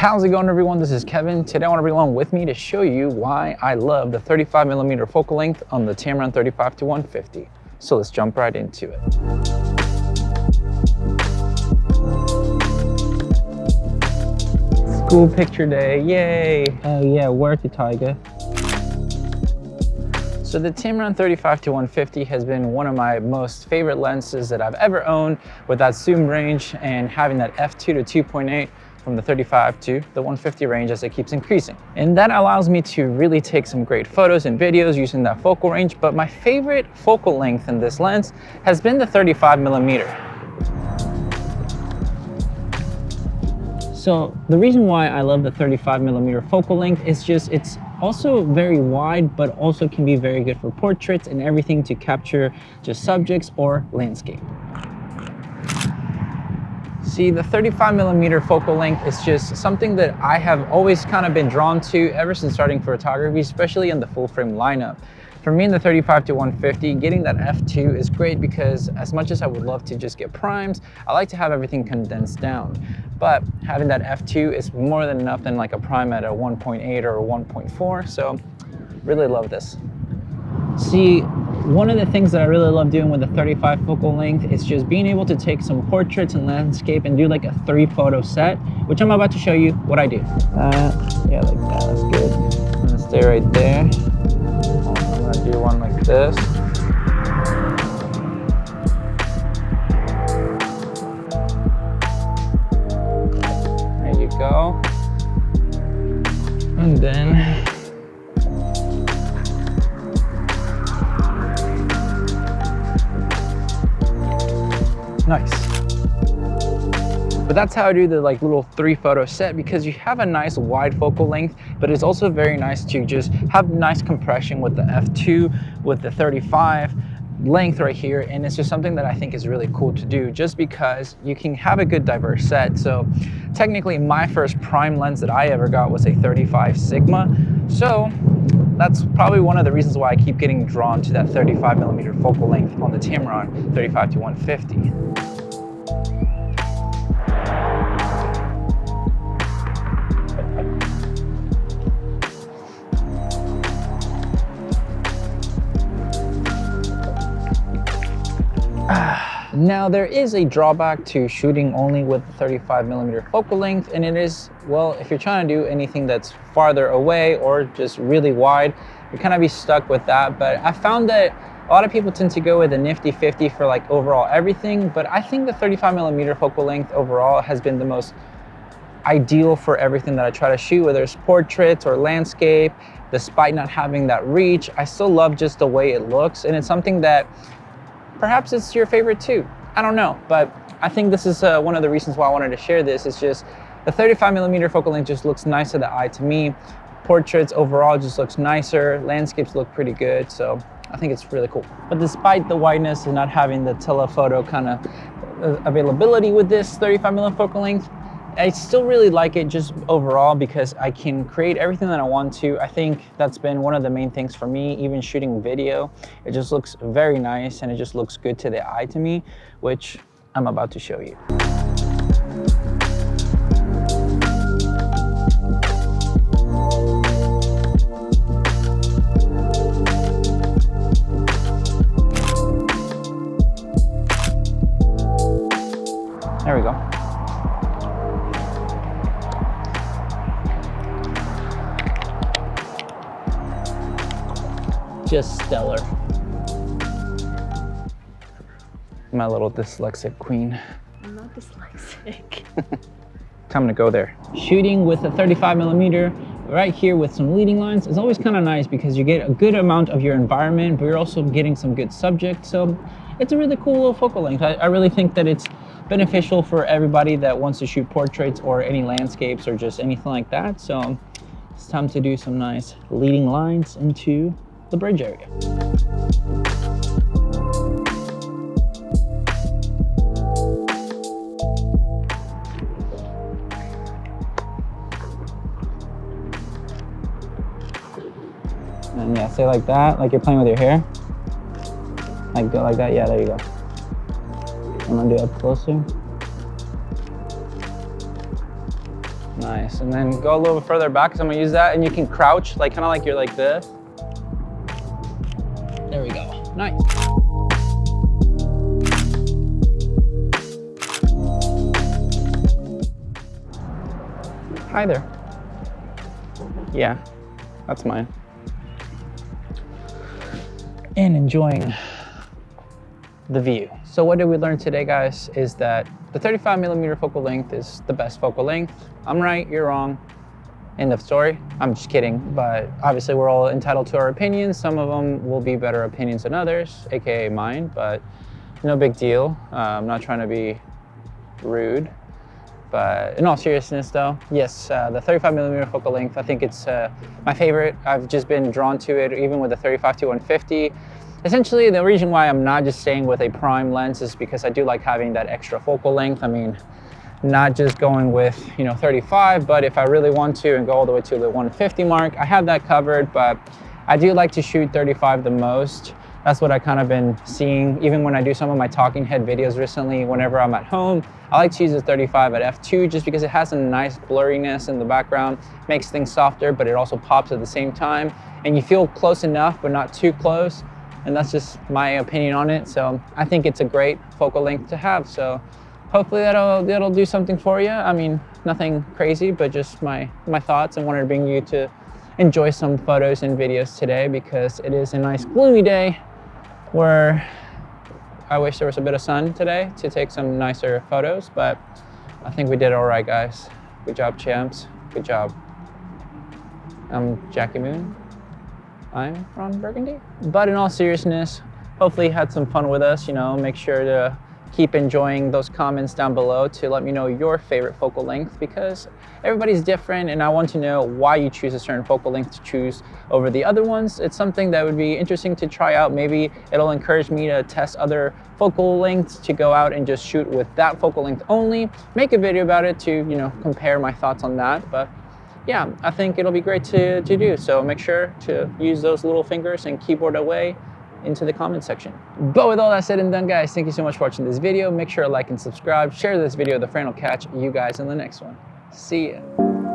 How's it going, everyone? This is Kevin. Today I want to bring along with me to show you why I love the 35mm focal length on the Tamron 35-150. So let's jump right into it. School picture day, yay! Oh yeah, work it, Tiger. So the Tamron 35-150 has been one of my most favorite lenses that I've ever owned, with that zoom range and having that f2 to 2.8 from the 35 to the 150 range as it keeps increasing. And that allows me to really take some great photos and videos using that focal range, but my favorite focal length in this lens has been the 35mm. So the reason why I love the 35mm focal length is just it's also very wide, but also can be very good for portraits and everything to capture just subjects or landscape. See, the 35mm focal length is just something that I have always kind of been drawn to ever since starting photography, especially in the full frame lineup. For me in the 35-150, getting that f2 is great because as much as I would love to just get primes, I like to have everything condensed down. But having that f2 is more than enough than like a prime at a 1.8 or a 1.4, so really love this. See, one of the things that I really love doing with the 35 focal length is just being able to take some portraits and landscape and do like a 3-photo set, which I'm about to show you what I do. Yeah, like that, that's good. I'm gonna stay right there. I'm gonna do one like this. There you go. And then nice. But that's how I do the like little 3-photo set, because you have a nice wide focal length, but it's also very nice to just have nice compression with the f2, with the 35 length right here. And it's just something that I think is really cool to do, just because you can have a good diverse set. So technically my first prime lens that I ever got was a 35 Sigma. So that's probably one of the reasons why I keep getting drawn to that 35mm focal length on the Tamron 35-150. Now there is a drawback to shooting only with the 35mm focal length, and it is, well, if you're trying to do anything that's farther away or just really wide, you're kind of be stuck with that. But I found that a lot of people tend to go with a nifty 50 for like overall everything, but I think the 35mm focal length overall has been the most ideal for everything that I try to shoot, whether it's portraits or landscape. Despite not having that reach, I still love just the way it looks, and it's something that perhaps it's your favorite too. I don't know, but I think this is one of the reasons why I wanted to share this. It's just the 35mm focal length just looks nice to the eye to me. Portraits overall just looks nicer. Landscapes look pretty good, so I think it's really cool. But despite the wideness and not having the telephoto kind of availability with this 35mm focal length, I still really like it just overall because I can create everything that I want to. I think that's been one of the main things for me, even shooting video. It just looks very nice and it just looks good to the eye to me, which I'm about to show you. There we go. Just stellar. My little dyslexic queen. I'm not dyslexic. Time to go there. Shooting with a 35mm right here with some leading lines is always kind of nice because you get a good amount of your environment, but you're also getting some good subject. So it's a really cool little focal length. I really think that it's beneficial for everybody that wants to shoot portraits or any landscapes or just anything like that. So it's time to do some nice leading lines into the bridge area. And yeah, say like that, like you're playing with your hair. Like go like that, yeah, there you go. I'm gonna do it up closer. Nice, and then go a little bit further back because I'm gonna use that, and you can crouch, like kind of like you're like this. There we go, nice. Hi there. Yeah, that's mine. And enjoying the view. So what did we learn today, guys, is that the 35mm focal length is the best focal length. I'm right, you're wrong. End of story. I'm just kidding, but obviously we're all entitled to our opinions. Some of them will be better opinions than others, aka mine, but no big deal. I'm not trying to be rude. But in all seriousness though, yes, the 35mm focal length, I think it's my favorite. I've just been drawn to it even with the 35-150. Essentially, the reason why I'm not just staying with a prime lens is because I do like having that extra focal length. I mean, not just going with, 35, but if I really want to and go all the way to the 150 mark, I have that covered, but I do like to shoot 35 the most. That's what I kind of been seeing, even when I do some of my talking head videos recently, whenever I'm at home, I like to use the 35 at f2 just because it has a nice blurriness in the background, makes things softer, but it also pops at the same time. And you feel close enough, but not too close. And that's just my opinion on it. So I think it's a great focal length to have. So hopefully that'll do something for you. I mean, nothing crazy, but just my thoughts, and wanted to bring you to enjoy some photos and videos today because it is a nice gloomy day where I wish there was a bit of sun today to take some nicer photos, but I think we did all right, guys. Good job, champs. Good job. I'm Jackie Moon. I'm Ron Burgundy. But in all seriousness, hopefully you had some fun with us. Make sure to keep enjoying those comments down below to let me know your favorite focal length, because everybody's different and I want to know why you choose a certain focal length to choose over the other ones. It's something that would be interesting to try out. Maybe it'll encourage me to test other focal lengths, to go out and just shoot with that focal length only, make a video about it to, compare my thoughts on that. But yeah, I think it'll be great to do. So make sure to use those little fingers and keyboard away into the comment section. But with all that said and done, guys, thank you so much for watching this video. Make sure to like and subscribe, share this video with a friend. I'll catch you guys in the next one. See ya.